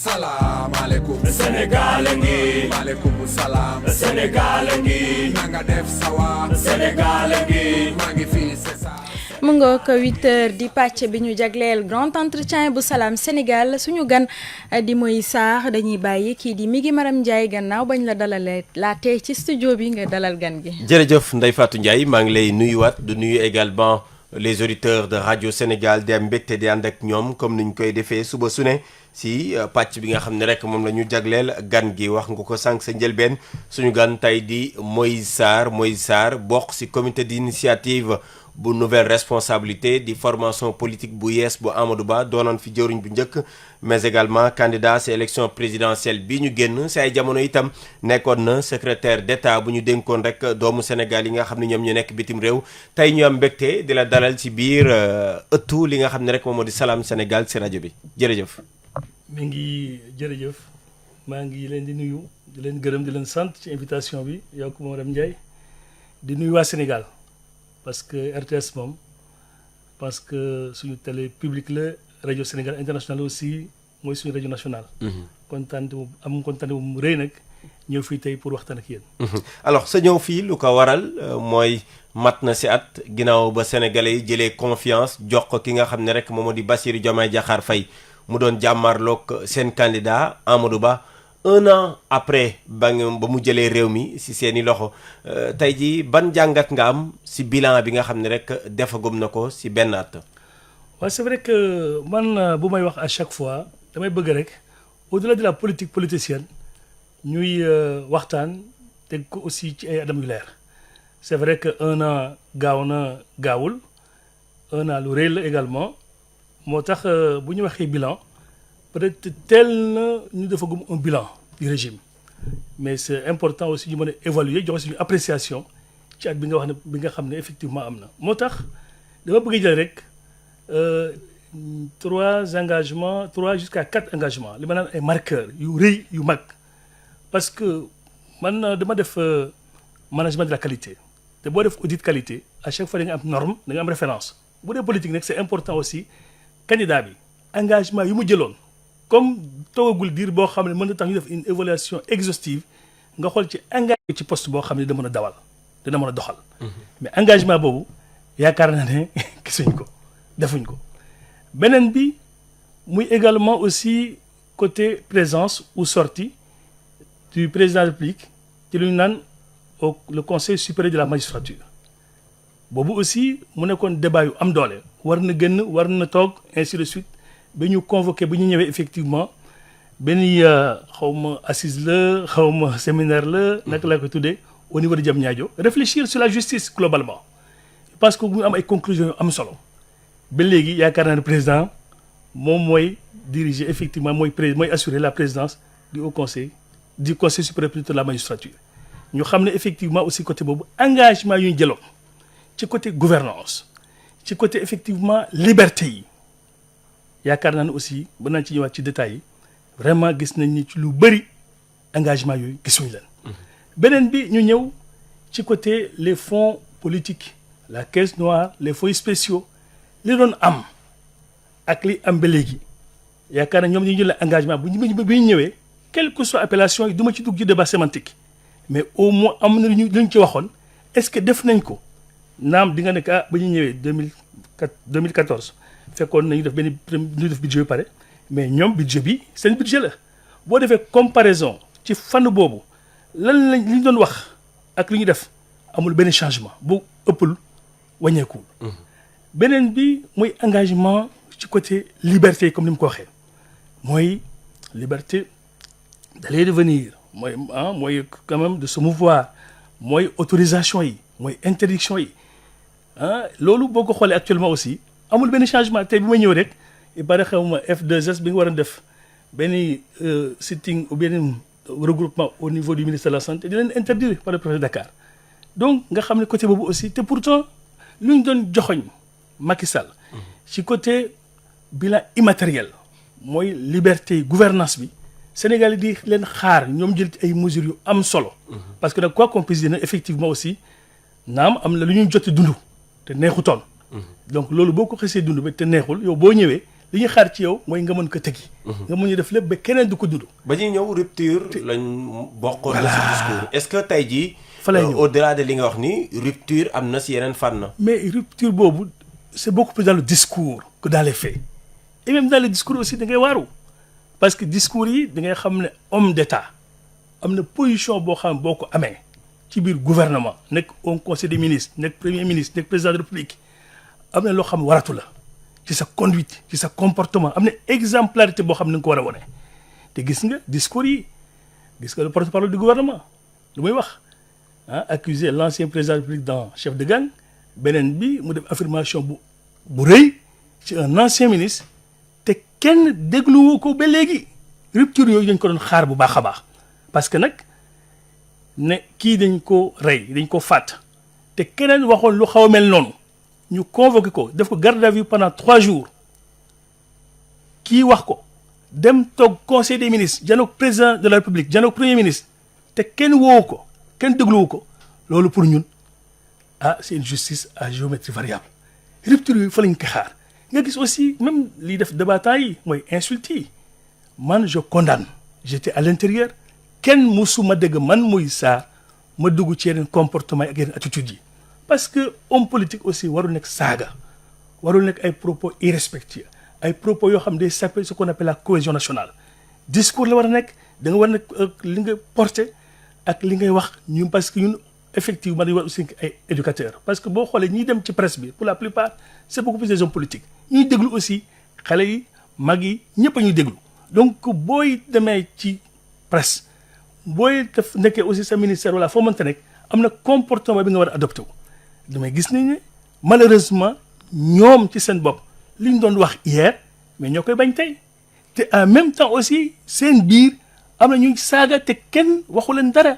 Salam alaikum Sénégal ngi Maaleykum salaam Sénégal ngi nanga def sawa Sénégal ngi maa ngi fii c'est ça mu ngoog 8h di pàcc bi ñu jagleel grand entretien bu Salam Sénégal suñu gan di Moïse Sarr dañuy bàyyi kii di Migui Maram Ndiaye gannaaw bañ la dalalee laatee ci studio bi nga dalal gan gi. jërëjëf Ndeye Fatou Ndiaye maa ngi lay nuyuwaat du nuyu également les auditeurs de Radio Sénégal di am mbégte di ànd ak ñoom comme niñ koy defee suba su ne si pàcc bi nga xam ne rek moom la ñu jagleel gan gi wax nga ko sànq sa njëlbeen suñu gan tey di Moïse Sarr bokk si comité d'initiative bu nouvelle responsabilité di formation politique bu yees bu Amadou Ba doonoon fi jëruñ bu njëkk mais également candidat si élection présidentielle bi ñu génn si ay jamono itam nekkoon na secrétaire d'État bu ñu dénkoon rek doomu Sénégal yi nga xam ne ñoom ñu nekk bitim réew tey ñu am mbégte di la dalal ci biir ëttu li nga xam ne rek moom moo di Salam Sénégal si rajo bi jërëjëf. mi ngi jërëjëf maa ngi leen di nuyu di leen gërëm di leen sant ci invitation bi yow ko Maram Ndiaye di nuyu waa Sénégal parce que RTS moom parce que suñu télé publique la rajo Sénégal international aussi mooy suñu rajo national. kontaan bu mu rëy nag ñëw fii tey pour waxtaan ak yéen. alors sa ñëw fii lu ko waral mooy mat na si at ginnaaw ba sénégalais yi jëlee confiance jox ko ki nga xam ne rek moom moo di Bassirou Diomaye Diakhar Faye mu doon jàmmarloog seen candidat Amadou Ba 1 an après ba mu jëlee réew mi si seeni loxo tey jii ban jàngat nga am si bilan bi nga xam ne rek defagum na ko si benn at. waaw c'est vrai que man bu may wax à chaque fois damay bëgg rek au-delà de la politique politicienne ñuy waxtaan teg ko aussi ci ay adam yu leer c'est vrai que 1 an gaaw na gaawul 1 an lu rëy la également moo tax bu ñu waxee bilan peut-être teel na ñu defagum un bilan du régime mais c'est important aussi ñu mën a évaluer joxe suñu appréciation ci at bi nga wax ne bi nga xam ne effectivement am na moo tax dama bëgg jël rek 3 engagements 3 jusqu'à 4 engagements li ma naan ay marqueurs yu rëy yu mag parce que man dama def management de la qualité te boo def audit qualité à chaque fois da nga am norme da nga am référence bu dee politique nag c'est important aussi candidat bi engagement yu mu jëloon comme toogagul diir boo xam ne mën na tax ñu def une évaluation exhaustive nga xool ci engagement ci poste boo xam ne dina mën a dawal dina mën a doxal mais engagement boobu yaakaar naa ne gisuñ ko defuñ ko beneen bi muy également aussi côté présence ou sortie du président de la République ci lu ñu naan le conseil supérieur de la magistrature boobu aussi mu nekkoon débat yu am doole war na gën war na toog ainsi de suite ba ñu convoqué ba ñu ñëwee effectivement benn xaw ma assise la xaw ma séminaire la naka laa ko tuddee au niveau de Diamniadio réfléchir sur la justice globalement parce que mu am ay conclusions yu am solo ba léegi yaakaar naa ne président moom mooy diriger effectivement mooy assurer la présidence du haut conseil du conseil supérieur de la magistrature ñu xam ne effectivement aussi côté boobu engagement yu ñu jëloon ci côté gouvernance ci côté effectivement liberté yi yaakaar naa ne aussi ba naa ci ñëwaat ci détails yi vraiment gis nañ ni ci lu bëri engagement yooyu gisuñu leen beneen bi ñu ñëw ci côté les fonds politiques la caisse noire les fonds spéciaux li doon am ak li am ba léegi yaakaar naa ñoom ñu jëlee engagement bu ñu ñëwee quelle que soit appellation yi du ma ci dugg ci débat sémantique mais au moins am na lu ñu ci waxoon est-ce que def nañ ko naam di nga nekk ba ñu ñëwee 2014 fekkoon nañu def ñu def budget yu pare mais ñoom budget bi seen budget la boo defee comparaison ci fànn boobu lan lañ li ñu doon wax ak li ñu def amul benn changement bu ëppul wàññeekuwul. beneen bi mooy engagement ci côté liberté comme ni mu ko waxee mooy liberté d'aller et de venir mooy quand même de se mouvoir mooy autorisation yi mooy interdiction yi loolu boo ko xoolee actuellement aussi amul benn changement tey bi ma ñëw rek il paraît xaw ma F2S bi nga war a def benn sitting ou benn regroupement au niveau du ministère de la santé di leen interdire par le préfet de Dakar donc nga xam ne côté boobu aussi te pourtant lu ñu doon joxoñ Macky Sall ci côté bilan immatériel mooy liberté gouvernance bi Sénégal yi di leen xaar ñoom jël ay mesures yu am solo parce que nag quoi qu'on puisse dire effectivement aussi naam am na lu ñuy joti dund te neexutoon donc loolu boo ko xasee dund ba te neexul yow boo ñëwee li ñuy xaar ci yow mooy nga mën ko tëggi. nga mën ñu def lépp ba keneen du ko dund. ba ñuy ñëw rupture lañ bokkoon na si discours est-ce que tey jii. fa lay ñëw au-delà de li nga wax ni rupture am na si yeneen fànn. mais rupture boobu c'est beaucoup plus dans le discours que dans les faits et même dans le discours aussi da ngay waaru parce que discours yi da ngay xam ne homme d'État am na position boo xam boo ko amee ci biir gouvernement nekk au conseil des ministres nekk premier ministre nekk président de la République am na loo xam waratu la ci sa conduite ci sa comportement am na exemplarité boo xam ne nga ko war a wone te gis nga discours yi gis nga le porte-parole du gouvernement lu muy wax accuser l'ancien président de la République d'un chef de gang beneen bi mu def affirmation bu rëy ci un ancien ministre te kenn dégluwoo ko ba léegi rupture yooyu dañ ko doon xaar bu baax a baax parce que nag ne kii dañ ko rey dañ ko faat te keneen waxoon lu xaw a mel noonu ñu convoqué ko def ko garde à vue pendant 3 jours kii wax ko dem toog conseil des ministres janoog président de la République janoog premier ministre te kenn woowu ko kenn dégluwu ko loolu pour ñun c'est une justice à géométrie variable rupture yi fa lañ ko xaar nga gis aussi même lii def débattant yi mooy insulte yi man je condamne j'étais à l'intérieur kenn musuma dégg man muy saa ma dugg ci yeneen comportement yi ak yeneen attitudes yi parce que homme politique aussi warul nekk saaga warul nekk ay propos irrespectueux ay propos yoo xam day saper ce qu'on appelle la cohésion nationale discours la war a nekk da nga war a nekk li nga porter ak li ngay wax ñun parce que ñun effectivement dañu war aussi ay éducateurs parce que boo xoolee ñiy dem ci presse bi pour la plupart c'est beaucoup plus des hommes politiques ñuy déglu aussi xale yi mag yi ñëpp a ñuy déglu donc booy demee ci presse booy def nekkee aussi sa ministère wala foo mënta nekk am na comportement bi nga war a adopté wu damay gis nañ ne malheureusement ñoom ci seen bopp li ñu doon wax hier mais ñoo koy bañ tey te en même temps aussi seen biir am na ñuy saaga te kenn waxu leen dara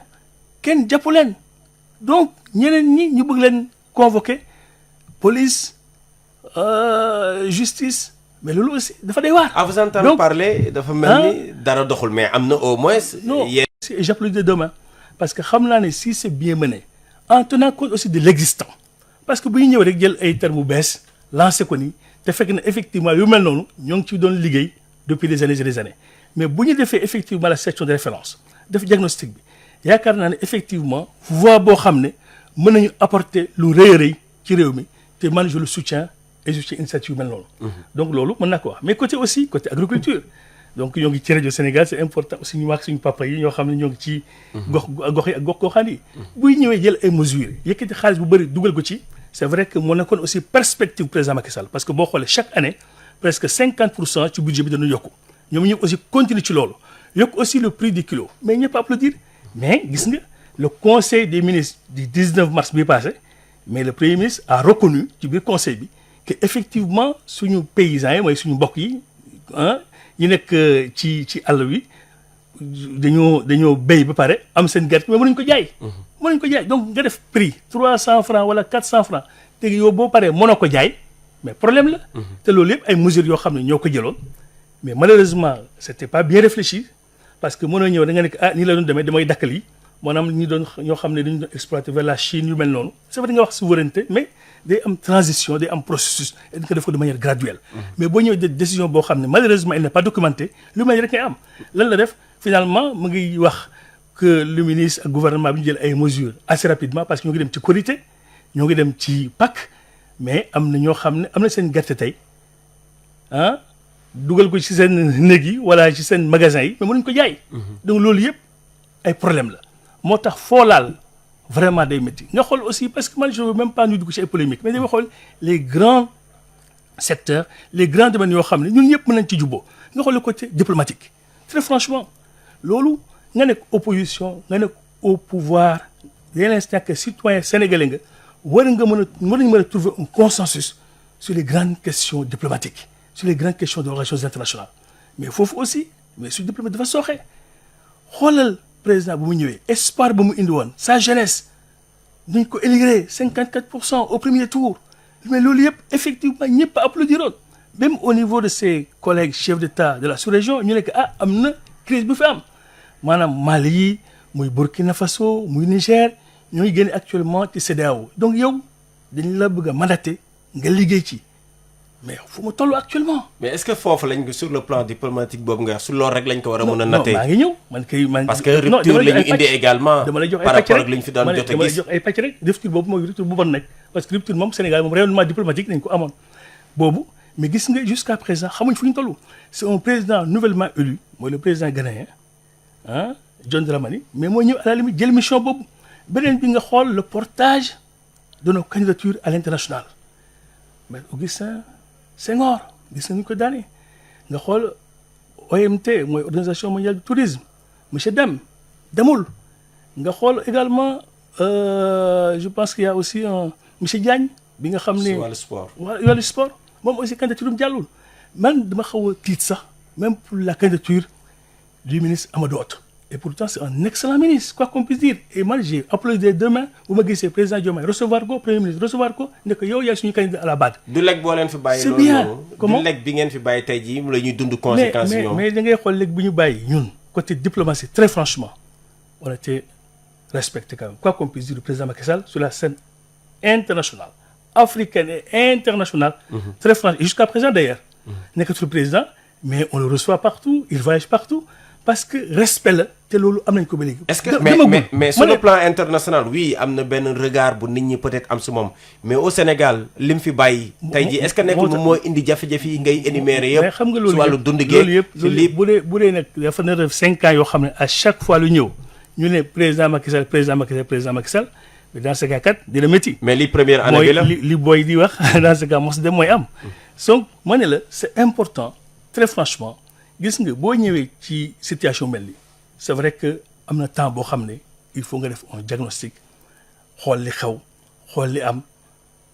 kenn jàppu leen donc ñeneen ñi ñu bëgg leen convoquer police justice mais loolu aussi dafa day waar. à vous entendre parler dafa mel ni dara doxul mais am na au moins. non j'applaudis de demain parce que xam naa ne si c'est bien mené en tenant compte aussi de l'existant parce que bu ñu ñëw rek jël ay termes bu bees lancé ko nii te fekk na effectivement yu mel noonu ñoo ngi ci doon liggéey depuis des années et des années mais bu ñu defee effectivement la section de référence def diagnostic bi yaakaar naa ne effectivement voie boo xam ne mën nañu apporter lu rëy a rëy ci réew mi te man je le soutiens et je soutiens initiative yu mel noonu. donc loolu mën naa ko wax mais côté aussi côté agriculture donc ñoo ngi ci rajo Sénégal c'est important aussi ñu wax suñu papa yi ñoo xam ne ñoo ngi ci. gox yi ak goxaan yi. buy ñëwee jël ay mesures yëkkati xaalis bu bëri dugal ko ci. c'est vrai que moo nekkoon aussi perspective président Macky Sall parce que boo xoolee chaque année presque 50% ci budget bi dañu yokku ñoom ñëpp aussi continue ci loolu yokk aussi le prix du kilo mais ñëpp applaudir mais gis nga le conseil des ministres du 19 mars bi passé mais le premier ministre a reconnu ci biir conseil bi que effectivement suñu paysans yi mooy suñu mbokk yi ñu nekk ci àll bi dañoo béy ba pare am seen gerte mais mënuñ ko jaay. mënuñ ko jaay donc nga def prix 300 francs wala 400 francs te yow boo paree mënoo ko jaay mais problème la. te loolu yëpp ay mesures yoo xam ne ñoo ko jëloon mais malheureusement c'était pas bien réfléchi parce que mënoo ñëw da nga nekk nii la doon demee damay dakkal yi maanaam ñi doon ñoo xam ne dañu doon exploiter vers la Chine yu mel noonu c'est vrai nga wax souveraineté mais day am transition day am processus et nga def ko de manière graduelle. mais boo ñëwee décision boo xam ne malheureusement elle n'est pas documentée lu mel rek ngay am lan la def finalement mu ngi wax que le ministre ak gouvernement bi ñu jël ay mesures assez rapidement parce que ñoo ngi dem ci Korité ñoo ngi dem ci Pâques mais am na ñoo xam ne am na seen gerte tey dugal ko ci seen néeg yi wala ci seen magasin yi mais mënuñ ko jaay. donc loolu yëpp ay problème la moo tax foo laal vraiment day métti nga xool aussi parce que man je veux même pas ñu dugg ci ay polémique mais dama xool les grands secteurs les grands domaines yoo xam ne ñun ñëpp mën nañ ci jubboo nga xool le côté diplomatique très franchement loolu nga nekk opposition nga nekk au pouvoir dès l'instant que citoyen sénégalais nga war nañ mën a trouver un consensus sur les grandes questions diplomatiques sur les grandes questions de relations internationales mais foofu aussi mais sur diplomatie dafa sooxe xoolal président bu mu ñëwee espoir ba mu indi woon sa jeunesse duñ ko élire 54% au premier tour mais loolu yëpp effectivement ñëpp a applaudiroon même au niveau de ses collègues chefs d'État de la sous-région ñu nekk am na crise bu fi am maanaam Mali yi muy Burkina Faso muy Niger ñoo ngi génn actuellement ci CEDEAO donc yow dañ la bëgg a mandaté nga liggéey ci mais fu mu toll actuellement. mais est-ce que foofu lañ ko sur le plan diplomatique boobu nga wax su loolu rek lañ ko war a mën a non nattee. maa ngi ñëw man kay man. parce que rupture la ñu indi également. dama lay jox ay par pàcc rapport rek ak li ñu fi daan jot a dama lay gis. jox ay pàcc rek rupture boobu mooy rupture bu bon nekk parce que rupture moom Sénégal moom rayonnement diplomatique nañ ko amoon boobu mais gis nga jusqu'à présent xamuñ fu ñu toll c'est un président nouvellement élu mooy le président ghanéen ah John Dramani mais moo ñëw à la limite jël mission boobu beneen bi nga xool le portage de nos candidatures à l'international mais Augustin Senghor gis nañu ko daane nga xool OMT mooy organisation mondiale du tourisme monsieur Deme demul nga xool également je pense qu'il y a aussi un monsieur Diagne bi nga xam ne si wàllu sport. wàllu sport moom aussi candidature am jàllul man dama xaw a tiit sax même pour la candidature du ministre Amadou Hott et pourtant c'est un excellent ministre quoi qu'on puisse dire et man j'ai applaudi des deux mains bu ma gisee président Diomaye recevoir ko premier ministre recevoir ko ne ko yow yaay suñu candidat à la BAD. du lekk boo leen fi bàyyi. c'est loolu bien noonu. comment du lekk bi ngeen fi bàyyi tey jii mu la ñuy dund conséquences yi ñoom. mais da ngay xool léegi bu ñu bàyyi ñun côté diplomatie très franchement on a été respecté quand même quoi qu'on puisse dire le président Macky Sall sur la scène internationale africaine et internationale. Très franchement et jusqu'à présent d'ailleurs. nekkatul président mais on le reçoit partout il voyage partout parce que respect la te loolu am nañ ko ba léegi. est-ce que mais sur le plan international oui am na benn regard bu nit ñi peut-être am si moom mais au Sénégal lim fi bàyyi. tey jii est-ce que nekkul moom moo indi jafe-jafe yi ngay énumérer yëpp. mais xam nga loolu si wàllu dund loolu geeg yëpp bu dee nag dafa nar a 5 ans yoo xam ne à chaque fois lu ñëw ñu ne président Macky Sall président Macky Sall président Macky Sall mais dans ce cas kat dina métti. mais li première année bi la mooy li booy di wax dans ce cas mos dem mooy am. donc ma ne la c'est important très franchement gis nga boo ñëwee ci situation mel ni c'est vrai que am na temps boo xam ne il faut nga def un diagnostic xool li xew xool li am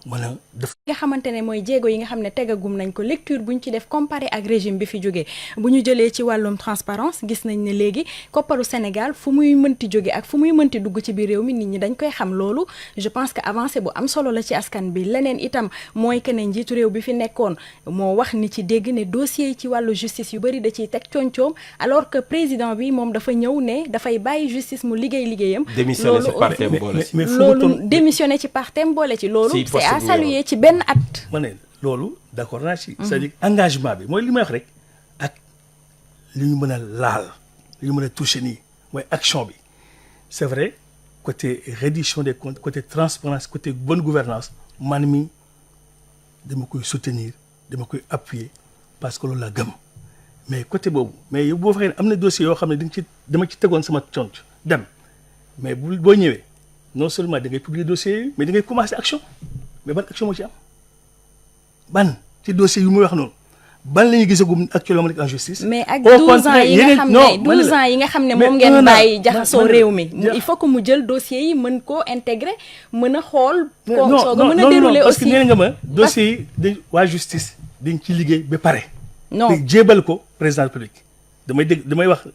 mën a def. nga xamante ne mooy jéego yi nga xam ne tegagum nañ ko lecture bu ñu ci def comparé ak régime bi fi jógee bu ñu jëlee ci wàllum transparence gis nañ ne léegi kopparu Sénégal fu muy mënti jóge ak fu muy mënti dugg ci biir réew mi nit ñi dañ koy xam loolu je pense que avancé bu am solo la ci askan bi leneen itam mooy que ne njiitu réew bi fi nekkoon moo wax ni ci dégg ne dossier yi ci wàllu justice yu bëri da ciy teg coom-coom alors que président bi moom dafa ñëw ne dafay bàyyi justice mu liggéey liggéeyam. démissionné ci partem boole ci. loolu démissionné ci partem boole ci loolu. c'est à saluer ci benn at. ma ne loolu d'accord naa ci. c'est-à-dire engagement bi mooy li may wax rek ak li ñu mën a laal li ñu mën a toucher nii mooy action bi c'est vrai côté reddition des comptes côté transparence côté bonne gouvernance man mi dama koy soutenir dama koy appuyer parce que loolu la gëm mais côté boobu mais yow boo fekkee ne am na dossier yoo xam ne dama ci tegoon sama conc dem mais boo ñëwee non seulement da ngay publier dossiers yi mais da ngay commencer action mais ban action moo ci am. ban ci dossier yu muy wax noonu ban la ñuy gisagum actuellement en justice. mais ak 12 ans yi nga xam ne 12 ans yi nga xam ne moom ngeen bàyyi jaxasoo réew mi. il faut que mu jël dossier yi mën koo intégrer mën a xool. koo soog a mën a dérouler aussi parce que nee nga ma dossier yi dañ waa justice dañ ci liggéey ba pare. non te jébal ko président de la République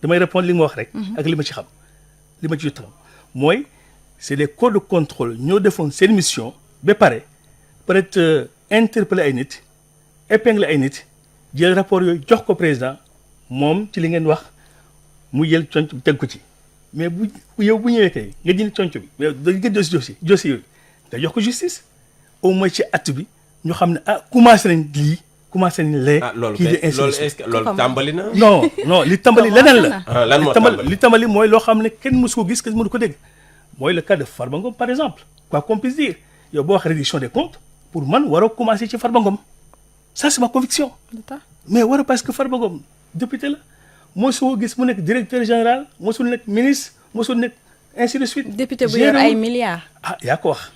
damay répondre li nga ma wax rek. ak li ma ci xam li ma ci jot xam mooy c'est des corps de contrôle ñoo defoon seen mission ba pare peut-être interpeller ay nit épingler ay nit. jël rapport yooyu jox ko président moom ci li ngeen wax mu jël conc bi teg ko ci mais bu yow bu ñëwee kay nga jël conc bi mais da nga dossier yooyu nga jox ko justice au moins ci at bi ñu xam ne commencé nañ lii commencé nañ lee. kii de loolu tàmbali na. non li tàmbali leneen la. lan moo tàmbali li tàmbali mooy loo xam ne kenn mësu ko gis kenn mënu ko dégg mooy le cas de Farba Ngom par exemple quoi qu'on puisse dire yow boo wax reddition des comptes pour man waroo commencé ci Farba Ngom. ça c'est ma conviction mais war a parce que Farba Ngom député la mosoo gis mu nekk directeur général mosul nekk ministre mosul nekk ainsi de suite. député bu yor ay milliards. yaa ko wax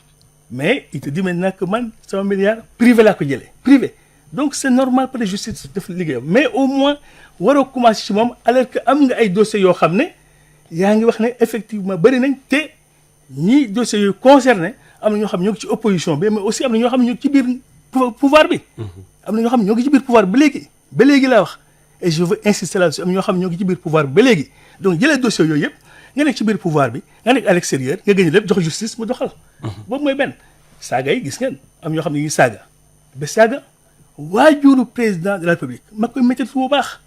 mais il te dit maintenant que man sama milliard privé laa ko jëlee privé donc c'est normal pour la justice def liggéeyam mais au moins waroo commencer ci moom alors que am nga ay dossiers yoo xam ne yaa ngi wax ne effectivement bëri nañ te ñii dossiers yooyu concerné am na ñoo xam ne ñoo ngi ci opposition bi mais aussi am na ñoo xam ne ñoo ngi ci biir pouvoir bi. am na ñoo xam ne ñoo ngi ci biir pouvoir ba léegi laa wax et je veux insister là-dessus am ñoo xam ne ñoo ngi ci biir pouvoir ba léegi donc jëlee dossiers yooyu yëpp nga nekk ci biir pouvoir bi nga nekk à l'extérieur nga gën lépp jox justice mu doxal. boobu mooy benn saaga yi gis ngeen am ñoo xam ne ñu ngi saaga ba saaga waajuru président de la République ma koy métti bu baax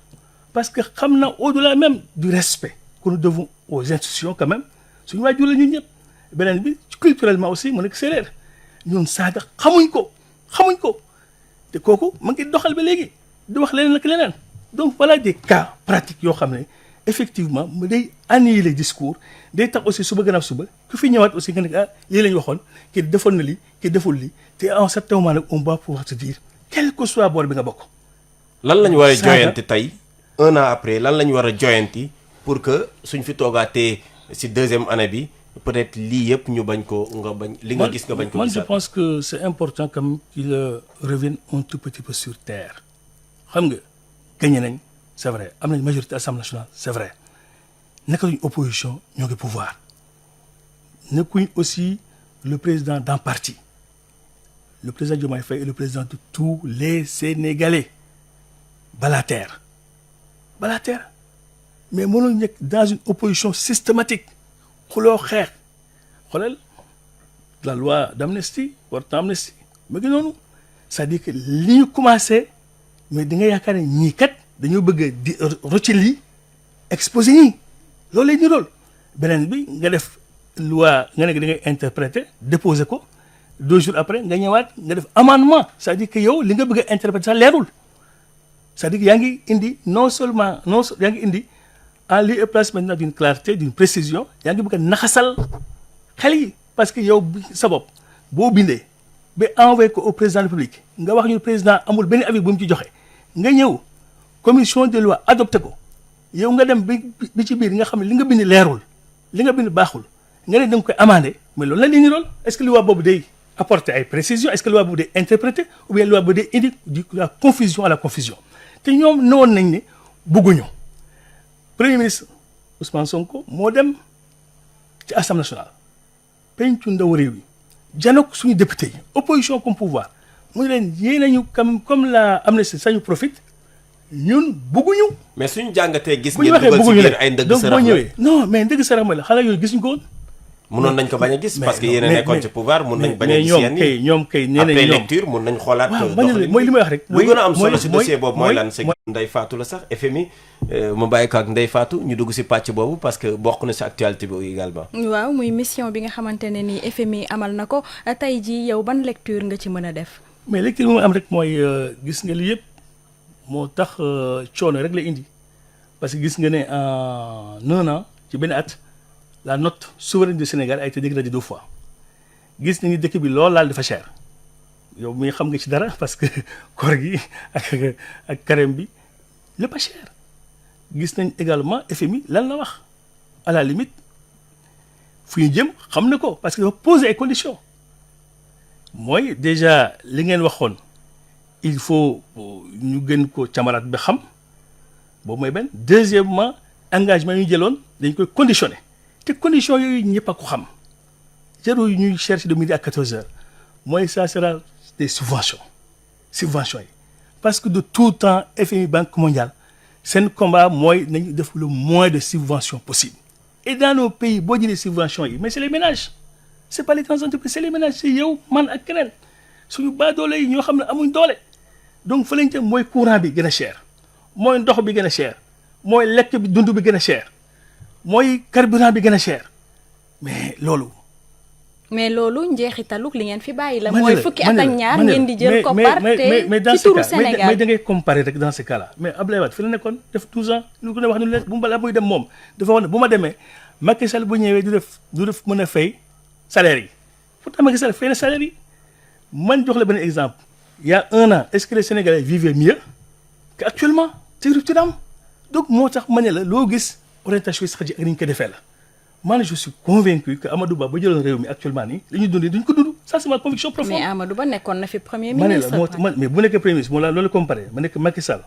parce que xam na au-delà même du respect que nous devons aux institutions quand même suñu waajur la ñun ñëpp beneen bi culturellement aussi mu nekk séeréer ñun saaga xamuñ ko. te kooku ma ngi doxal ba léegi di wax leneen ak leneen donc voilà des cas pratiques yoo xam ne effectivement mu day annihiler discours day tax aussi suba gannaaw suba ku fi ñëwaat aussi nga ne lii la ñu waxoon kii defoon na lii kii deful lii te en certain moment nag on va pouvoir te dire quel que soit boor bi nga bokk. lan la ñu war a joyanti tey 1 an après lan la ñu war a joyanti pour que suñ fi toogaatee si 2e année bi peut-être lii yëpp ñu bañ ko nga bañ li nga gis nga bañ ko man je gisaat. pense que c'est important quand même qu'il revienne un tout petit peu sur terre xam nga gagné nañ c'est vrai am nañ majorité Assemblée nationale c'est vrai nekkatuñ opposition ñoo ngi pouvoir nekkuñ aussi le président d'un parti le président Diomaye Faye est le président de tous les Sénégalais balaa terre mais mënul nekk dans une opposition systématique xuloo xeex xoolal la loi d'amnistie portant amnistie ma ngi noonu c'est-à-dire que li ñu commencé mais di nga yaakaar ne ñii kat dañoo bëgg a di rocci lii exposé ñii loolu lay ñu lool beneen bi nga def loi nga nekk da ngay interpréter déposer ko 2 jours après nga ñëwaat nga def amendement c'est-à-dire que yow li nga bëgg a interpréter sax leerul c'est-à-dire que yaa ngi indi non seulement yaa ngi indi en lieu et place maintenant d'une clarté d'une précision yaa ngi bëgg a naxasal xel yi parce que yow sa bopp boo bindee ba envoyé ko au président de la République nga wax ñu président amul benn avis bu mu ci joxe nga ñëw commission des lois adopté ko yow nga dem bi ci biir nga xam ne li nga bind leerul li nga bind baaxul nga ne da nga koy amandé mais loolu la ni lool est-ce que loi boobu day apporter ay précisions est-ce que loi boobu day interpréter ou bien loi boobu day indi la confusion à la confusion te ñoom newoon nañ ne bëgguñu premier ministre Ousmane Sonko moo dem ci Assemblée nationale pencu ndaw réew yi janook suñu député yi opposition comme pouvoir mu ne leen yéen nañu comme la amnistie sañu profite ñun bëgguñu. mais suñu jàngatee gis bu ñu ngeen waxee dugal si bëgguñu biir rek ay ndëgg donc boo sërëx la ñëwee non mais ndëgg sërëx mooy la xanaa yooyu gisuñu ko woon. mënoon nañ ko bañ a gis parce que yéen a nekkoon ci pouvoir mun nañ bañ a mais gis yenn yi ñoom kay nee nañ après ñoom lecture mun nañ xoolaat waaw doxalin mooy li may wax rek. lu gën a am solo si mooy dossier boobu mooy lan c'est Ndeye Fatou la sax FMI ma bàyyi ko ak Ndeye Fatou ñu dugg si pàcc boobu parce que bokk na si actualité bi également. waaw muy mission bi nga xamante ne ni FMI amal na ko tey jii yow ban lecture nga ci mën a def. mais lecture bi mu am rek mooy gis nga li yëpp moo tax coono rek la indi parce que gis nga ne en 1 an ci benn at la note souveraine du Sénégal a été dégradée 2 fois gis nañu dëkk bi lool laal dafa cher yow mi xam nga ci dara parce que koor gi ak carême bi lépp a cher gis nañ également FMI lan la wax à la limite fu ñu jëm xam na ko parce que dafa poser ay conditions mooy déjà li ngeen waxoon il faut ñu gën ko camaraat ba xam boobu mooy benn deuxièmement engagement yu ñu jëloon dañ koy conditionné te conditions yooyu ñëpp a ko xam jarul ñuy chercher de midi à 14 heures mooy ça sera des subventions yi parce que de tout temps FMI Banque mondiale seen combat mooy nañu def le moins de subventions possible et dans nos pays boo jëlee subventions yi mais c'est les ménages c'est pas les grandes entreprises c'est les ménages c'est yow man ak keneen suñu baadoole yi ñoo xam ne amuñ doole donc fa lañ jëm mooy courant bi gën a cher mooy ndox bi gën a cher mooy lekk bi dund bi gën a cher mooy carburant bi gën a cher mais loolu njeexitaluk li ngeen fi bàyyi la. ma ne mooy fukki at ak ñaar ngeen di jël koppar te ci turu Sénégal mais da ngay comparer rek dans ce cas là mais Abdoulaye Wade fi la nekkoon def 12 ans lu ko ne wax nu leen bu mu balaa muy dem moom dafa wax ne bu ma demee Macky Sall bu ñëwee du def mën a fay salaire yi pourtant Macky Sall fay na salaire yi man jox la benn exemple il y a 1 an est-ce que les Sénégalais vivaient mieux qu'actuellement ci rupture am donc moo tax ma ne la loo gis orientation yi sax ji ak ni ñu ko defee la man je suis convaincu que Amadou Ba ba jëloon réew mi actuellement nii li ñu dund duñ ko dund ça c'est ma conviction profonde. mais Amadou Ba nekkoon na fi premier ma ne ministre. la mais bu nekkee premier ministre moo la loolu comparé ma nekk Macky Sall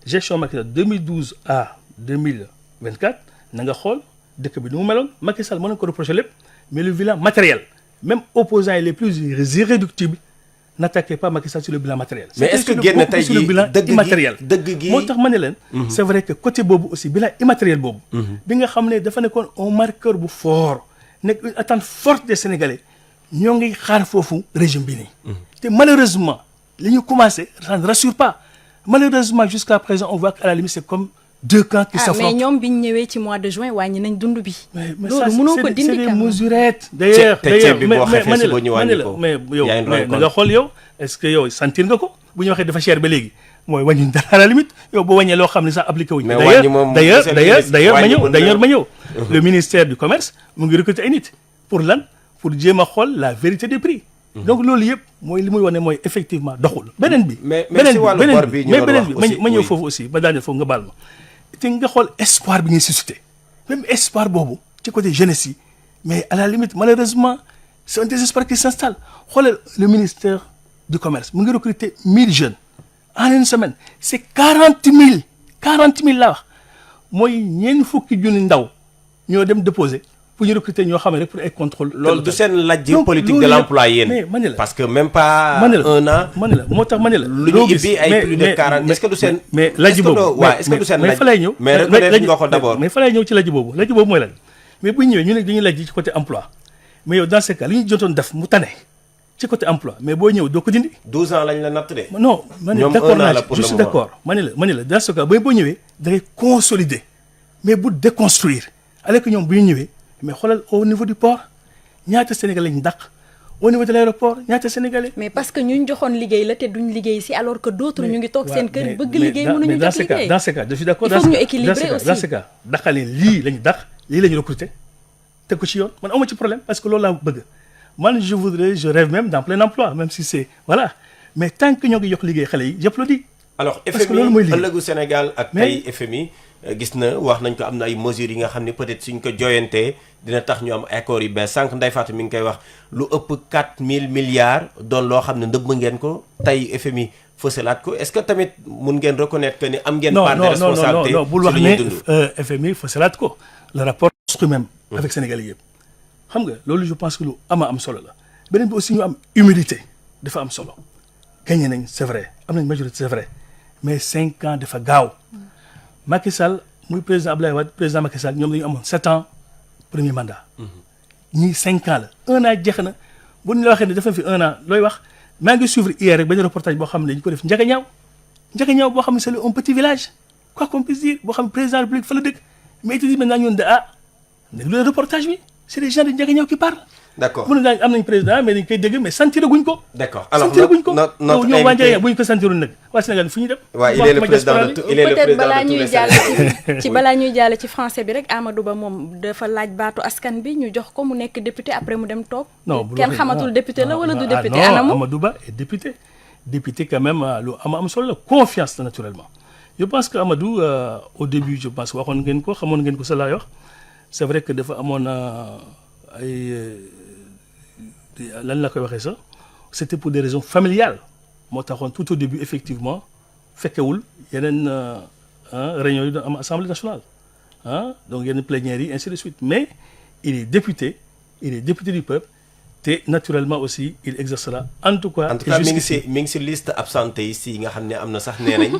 gestion Macky Sall 2012 à 2024 na nga xool dëkk bi ni mu meloon Macky Sall mën na ko reprocher lépp mais le bilan matériel même opposants yi les plus irréductibles n'attaquaient pas Macky Sall sur le bilan matériel. mais est-ce que génn tey sur le jii bilan immatériel. dëgg gi moo tax ma ne leen. c'est vrai que côté boobu aussi bilan immatériel boobu. bi nga xam ne dafa nekkoon un marqueur bu fort nekk une attente forte des Sénégalais ñoo ngi xaar foofu régime bi nii. te malheureusement li ñu commencé ça ne rassure pas malheureusement jusqu'à présent on voit qu'à la limite c'est comme deux camps qui s'affrontent. mais ñoom bi ñu ñëwee ci mois de juin wàññi nañ dund bi. mais loolu mënoo ko dindi c'est des quand même. mesurettes. d'ailleurs ceeb bi boo xefee suba ñu wàññi ko mais yow yaa ngi na nga xool yow est-ce que yow sentir nga ko bu ñu waxee dafa cher ba léegi mooy wàññi dara à la limite yow boo wàññee loo xam ne sax appliqué wuñ. mais wàññi moom d'ailleurs ma ñëw le ministère du commerce mu ngi recruter ay nit pour lan pour jéem a xool la vérité des prix. donc loolu yëpp mooy li muy wane mooy effectivement doxul. beneen bi mais si wàllu bor bi ñu doon wax aussi ma ñëw foofu aussi ba daaneel foofu nga baal ma te nga xool espoir bi ngay suscité même espoir boobu ci côté jeunesse yi mais à la limite malheureusement c'est un désespoir qui s'installe xoolal le ministère du commerce mu ngi recruter 1000 jeunes en une semaine c'est 40 000 laa wax mooy ñeent fukki junni ndaw ñoo dem déposer pour ñu recruter ñoo xam ne rek pour ay contrôle. loolu du seen lajj politique de l'emploi yéen. parce que même pas un an. ma ne la moo tax ma ne la. lu ñu ibbi ay plus de 40 est-ce que du seen. mais lajj boobu est-ce que du seen lajj mais fa lay ñëw. mais reconnaître nga ko d'abord. mais fa lay ñëw ci lajj boobu mooy lan mais bu ñu ñëwee ñu ne dañuy lajj ci côté emploi mais yow dans ce cas li ñu jotoon def mu tane ci côté emploi mais boo ñëw doo ko dindi. 12 ans lañ la natt de. non ma ne d'accord naa je suis d'accord ma ne la dans ce cas boo ñëwee da ngay consolider mais bu déconstruire alors que ñoom bu ñu ñëwee mais xoolal au niveau du port ñaata Sénégalais lañ dàq au niveau de l'aéroport ñaata Sénégalais. mais parce que ñu joxoon liggéey la te duñ liggéey si alors que d'autres ñu ngi toog seen kër bëgg liggéey mënuñu jot liggéey. dans ce cas je suis d'accord. il faut ñu équilibrer aussi dans ce cas daqalee lii la ñu dàq lii la ñu recruter teg ko ci yoon man amu ci problème parce que loolu laa bëgg man je rêve même d'un plein emploi même si c'est voilà mais tant que ñoo ngi jox liggéey xale yi j'applaudis. alors FMI ëllëgu Sénégal ak tey FMI gis na wax nañ ko am na ay mesures yi nga xam ne peut-être suñ ko jooyantee dina tax ñu am accords yu bees sànq Ndeye Fatou mi ngi koy wax lu ëpp 4000 milliards doon loo xam ne ndëbb ngeen ko tey FMI fësalaat ko est-ce que tamit mun ngeen reconnaître que ni am ngeen part de responsabilité non bul wax ne FMI fësalaat ko le rapport même avec Sénégalais yëpp xam nga loolu je pense que lu am solo la beneen bi aussi ñu am humilité dafa am solo gagné nañ c'est vrai am nañ majorité c'est vrai mais 5 ans dafa gaaw Macky Sall muy président Abdoulaye Wade président Macky Sall ñoom dañu amoon 7 ans premier mandat. ñii 5 ans la 1 an jeex na bu ñu la waxee ne dafa fi 1 an looy wax maa ngi suivre hier rek benn reportage boo xam ne dañu ko def Ndiaganiao boo xam ne c'est un petit village quoi qu'on puisse dire boo xam ne président de la République fa la dëkk mais it maintenant ñun de le reportage bi c'est les gens de Ndiaganiao qui parlent. d'accord mën nañu am nañ président mais dañ koy dégg mais sentiraguñ ko. d'accord alors notre ñoom waa Ndiaye bu ñu ko sentirul nag waa Sénégal fu ñu dem. waaw il est le président de tous les Sénégalais balaa ñuy jàll ci français bi rek Amadou Ba moom dafa laaj baatu askan bi ñu jox ko mu nekk député après mu dem toog. non kenn xamatul député la wala du député. anamu Amadou Ba est député quand même lu am solo la confiance naturellement. je pense que Amadou au début je pense waxoon ngeen ko xamoon ngeen ko sa laay wax c'est vrai que dafa amoon ay. lan la koy waxee sax c'était pour des raisons familiales moo taxoon tout au début effectivement fekkewul yeneen réunions yi doon am assemblée nationale donc yeneen plénières yi ainsi de suite mais il est député du peuple te naturellement aussi il exercera en tout cas mi ngi si liste absentéiste yi nga xam ne am na sax nee nañ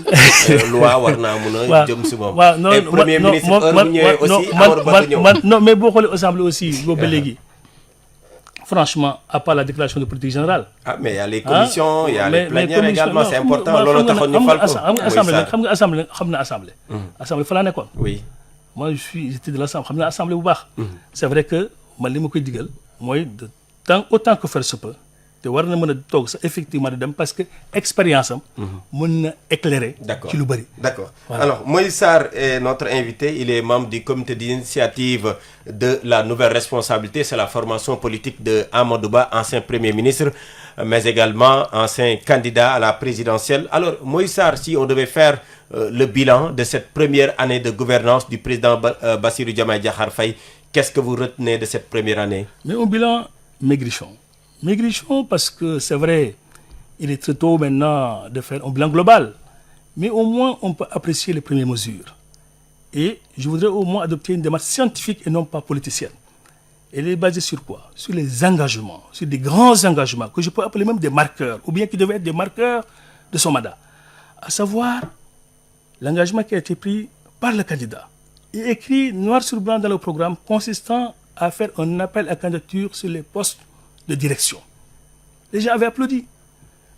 loi war naa mun a jëm si moom waaw non premier ministre heure bu ñëwee aussi Amadou Ba du ñëw non mais boo xoolee assemblée aussi boobu ba léegi franchement à part la déclaration de politique générale. mais il y a les commissions il y a les plénières également c'est important loolu taxoon ñu fal ko xam nga assemblée xam na assemblée. assemblée fa laa nekkoon. oui moi j'étais de l'assemblée xam naa assemblée bu baax. c'est vrai que man li ma koy digal mooy de autant que faire se peut te war na mën a toog sax effectivement di dem parce que expérience am. mën na éclairer. ci lu bëri. d'accord alors Moïse Sarr est notre invité il est membre du comité d'initiative de la nouvelle responsabilité c'est la formation politique de Amadou Ba ancien premier ministre mais également ancien candidat à la présidentielle alors Moïse Sarr si on devait faire le bilan de cette première année de gouvernance du président Bassirou Diomaye Diakhar Faye qu'est-ce que vous retenez de cette première année? mais un bilan maigrichon parce que c'est vrai il est très tôt maintenant de faire un bilan global mais au moins on peut apprécier les premières mesures et je voudrais au moins adopter une démarche scientifique et non pas politicienne. Elle est basée sur quoi? Sur les engagements, sur des grands engagements que je peux appeler même des marqueurs ou bien qui devaient être des marqueurs de son mandat, à savoir l'engagement qui a été pris par le candidat et écrit noir sur blanc dans le programme consistant à faire un appel à candidature sur les postes de direction. Les gens avaient applaudi.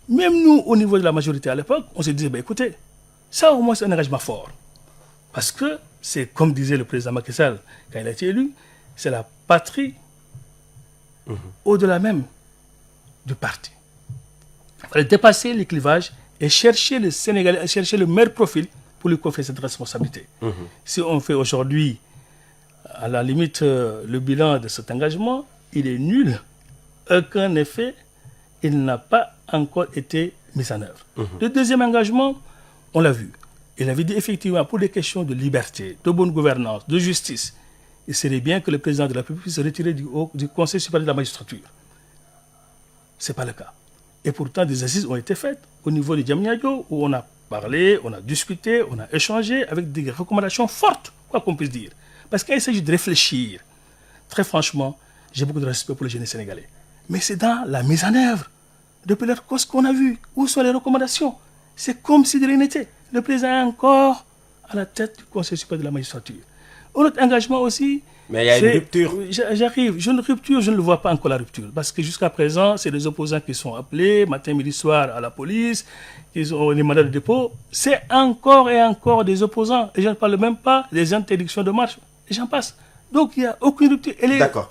Même nous, au niveau de la majorité à l'époque, on se disait, écoutez, ça au moins c'est un engagement fort. Parce que c'est comme disait le président Macky Sall quand il a été élu, c'est la patrie au-delà même du parti. Il fallait dépasser les clivages et chercher le Sénégalais, chercher le meilleur profil pour lui confier cette responsabilité. Si on fait aujourd'hui, à la limite, le bilan de cet engagement, il est nul. Aucun effet, il n'a pas encore été mis en œuvre. Le deuxième engagement, on l'a vu. Il avait dit effectivement, pour des questions de liberté, de bonne gouvernance, de justice, il serait bien que le président de la République puisse se retirer du Conseil supérieur de la magistrature. Ce n'est pas le cas. Et pourtant, des assises ont été faites au niveau de Diamniadio, où on a parlé, on a discuté, on a échangé avec des recommandations fortes, quoi qu'on puisse dire. Parce qu'il s'agit de réfléchir. Très franchement, j'ai beaucoup de respect pour les jeunes sénégalais. Mais c'est dans la mise en œuvre. Depuis leur cause qu'on a vu, où sont les recommandations? C'est comme si de rien n'était. Le président est encore à la tête du Conseil supérieur de la magistrature. Notre engagement aussi... Mais il y a une rupture. J'arrive. Je ne le vois pas encore la rupture. Parce que jusqu'à présent, c'est les opposants qui sont appelés, matin, midi, soir, à la police, ils ont les mandats de dépôt. C'est encore et encore des opposants. Et je ne parle même pas des interdictions de marche. Et j'en passe. Donc, il n'y a aucune rupture.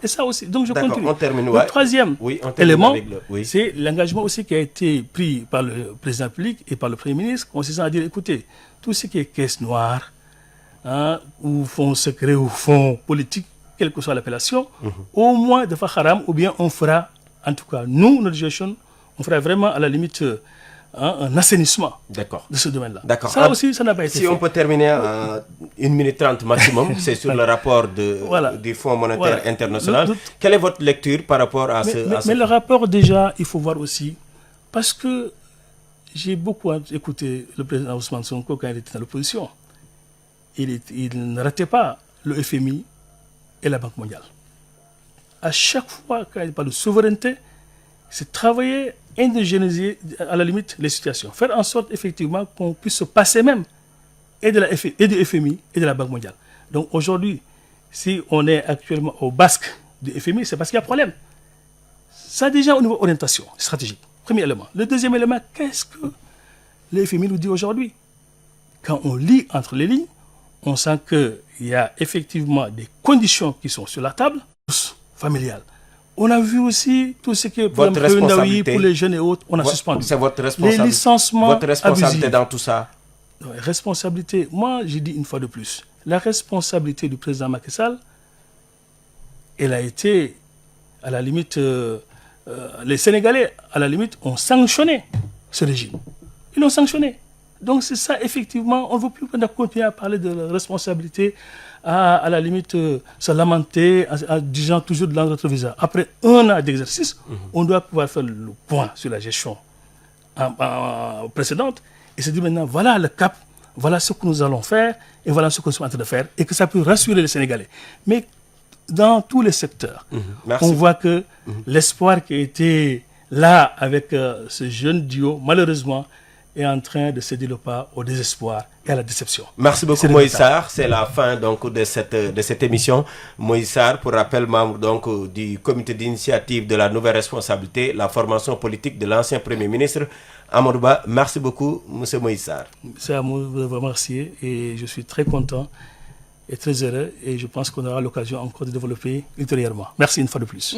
Et ça aussi. Donc, je continue. On termine, le troisième élément, oui. c'est l'engagement aussi qui a été pris par le président de la République et par le Premier ministre, consistant à dire, écoutez, tout ce qui est caisse noire, ou fonds secret ou fonds politique, quelle que soit l'appellation, au moins de faire haram, ou bien on fera, en tout cas, nous, notre gestion, on fera vraiment à la limite un assainissement de ce domaine-là. D'accord. Ça aussi, ça n'a pas été fait. Si on peut terminer en 1 minute 30 maximum, c'est sur le rapport du Fonds monétaire international. Quelle est votre lecture par rapport à ce... Mais le rapport, déjà, il faut voir aussi, parce que j'ai beaucoup écouté le président Ousmane Sonko quand il était dans l'opposition. Il ne ratait pas le FMI et la Banque mondiale. À chaque fois, quand il parle de souveraineté, c'est travailler, indigéniser à la limite les situations. Faire en sorte effectivement qu'on puisse se passer même et du FMI et de la Banque mondiale. Donc aujourd'hui, si on est actuellement au basque du FMI, c'est parce qu'il y a problème. Ça déjà au niveau orientation stratégique, premier élément. Le deuxième élément, qu'est-ce que le FMI nous dit aujourd'hui? Quand on lit entre les lignes, on sent qu'il y a effectivement des conditions qui sont sur la table, familiales. On a vu aussi tout ce qui est pour les jeunes et autres, on a suspendu. C'est votre responsabilité. Les licenciements votre responsabilité abusifs. Dans tout ça. Responsabilité, moi j'ai dit une fois de plus, la responsabilité du président Macky Sall, elle a été, à la limite, les Sénégalais, à la limite, ont sanctionné ce régime. Ils l'ont sanctionné. Donc c'est ça, effectivement, on ne veut plus continuer à parler de responsabilité, à la limite se lamenter, en disant toujours de l'ordre rétroviseur. Après 1 an d'exercice, on doit pouvoir faire le point sur la gestion précédente et se dire maintenant, voilà le cap, voilà ce que nous allons faire et voilà ce que nous sommes en train de faire et que ça peut rassurer les Sénégalais. Mais dans tous les secteurs, on voit que l'espoir qui était là avec ce jeune duo, malheureusement, est en train de céder le pas au désespoir et à la déception. Merci beaucoup Moïse Sarr. C'est la fin donc de cette émission. Moïse Sarr, pour rappel, membre donc du comité d'initiative de la nouvelle responsabilité, la formation politique de l'ancien Premier ministre Amadou Ba. Merci beaucoup, monsieur Moïse Sarr. C'est à moi de vous remercier et je suis très content et très heureux et je pense qu'on aura l'occasion encore de développer ultérieurement. Merci une fois de plus.